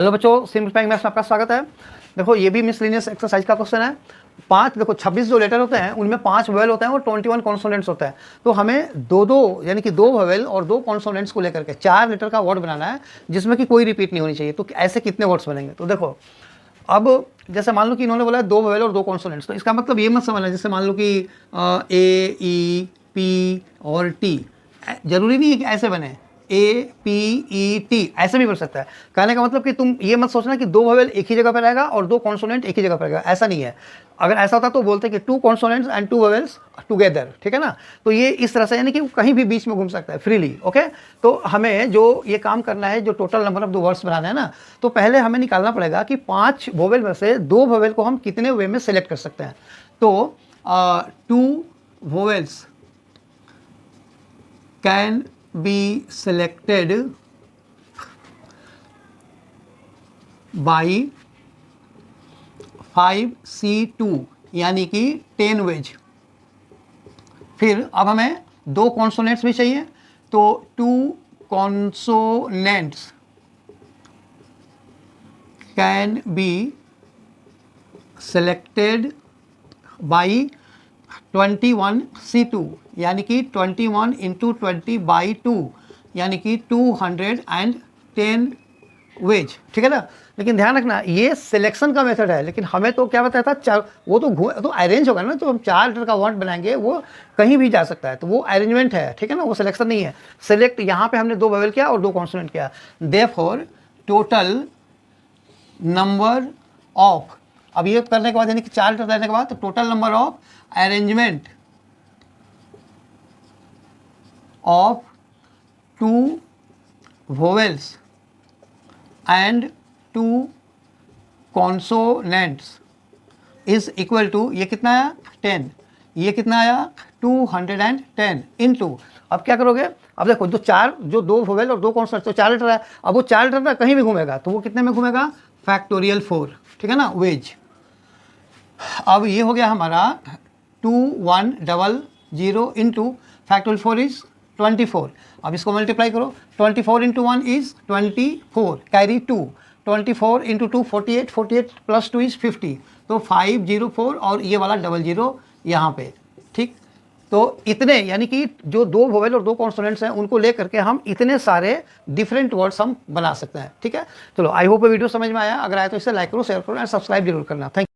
Hello बच्चों, सिंपलीफाइंग maths में आपका स्वागत है। देखो ये भी मिसलिनियस एक्सरसाइज का क्वेश्चन है। 26 जो लेटर होते हैं उनमें 5 वोवेल होते हैं और 21 कॉन्सोनेंट्स होते हैं। तो हमें दो यानी कि 2 वोवेल और 2 कॉन्सोनेंट्स को लेकर के 4 लेटर का वर्ड बनाना है जिसमें कि कोई रिपीट नहीं होनी चाहिए। तो ऐसे कितने वर्ड्स बनेंगे? तो देखो, अब जैसे मान लो कि इन्होंने बोला है 2 वोवेल और 2 कॉन्सोनेंट्स, तो इसका मतलब ये मत समझना जैसे मान लो कि ए, ई, पी और टी। जरूरी नहीं है कि ऐसे बने ए, पी, ई, टी, ऐसे भी बन सकता है। कहने का मतलब कि तुम ये मत सोचना कि 2 वोवेल एक ही जगह पर रहेगा और 2 कॉन्सोनेंट एक ही जगह पर रहेगा, ऐसा नहीं है। अगर ऐसा होता तो बोलते कि 2 कॉन्सोनेंट्स एंड 2 वोवेल्स टुगेदर, ठीक है ना। तो ये इस तरह से यानी कि कहीं भी बीच में घूम सकता है फ्रीली। ओके, तो हमें जो ये काम करना है, जो total number of the words बनाना है ना, तो पहले हमें निकालना पड़ेगा कि 5 वोवेल में से 2 वोवेल को हम कितने वे में सेलेक्ट कर सकते हैं। तो 2 vowels can be selected by 5C2 यानी कि 10 वेज। फिर अब हमें 2 कॉन्सोनेंट्स भी चाहिए, तो 2 consonants can be selected by 21C2 यानी कि 21 इंटू 20/2 यानी कि 210 वेज, ठीक है ना। लेकिन ध्यान रखना ये सिलेक्शन का मेथड है, लेकिन हमें तो क्या बताया था, वो तो अरेंज होगा ना। तो हम 4 लेटर का वर्ड बनाएंगे, वो कहीं भी जा सकता है, तो वो अरेंजमेंट है, ठीक है ना, वो सिलेक्शन नहीं है। सिलेक्ट यहाँ पे हमने 2 वोवेल किया और 2 कॉन्सोनेंट किया। देयरफॉर टोटल नंबर ऑफ, अब ये करने के बाद यानी कि 4 लेटर लेने के बाद, तो total number of arrangement of 2 vowels and 2 consonants is equal to, ये कितना आया 10, ये कितना आया 210 इनटू। अब क्या करोगे, अब देखो जो 2 वोवेल और 2 कॉन्सोनेंट्स, तो 4 लेटर है। अब वो 4 लेटर ना कहीं भी घूमेगा, तो वो कितने में घूमेगा, फैक्टोरियल 4, ठीक है ना, वेज। अब ये हो गया हमारा 2100 इंटू फैक्टोरियल 4 इज 24। अब इसको मल्टीप्लाई करो, 24 into 1 is 24, carry 2, 24 into 2 48, 48 plus 2 is 50, तो 504 और ये वाला 00 यहाँ पे, ठीक। तो इतने यानी कि जो 2 वोवेल और 2 कॉन्सोनेंट्स हैं उनको लेकर के हम इतने सारे डिफरेंट वर्ड्स हम बना सकते हैं, ठीक है। चलो, आई होप वीडियो समझ में आया। अगर आया तो इसे लाइक करो, शेयर करो एंड सब्सक्राइब जरूर करना। थैंक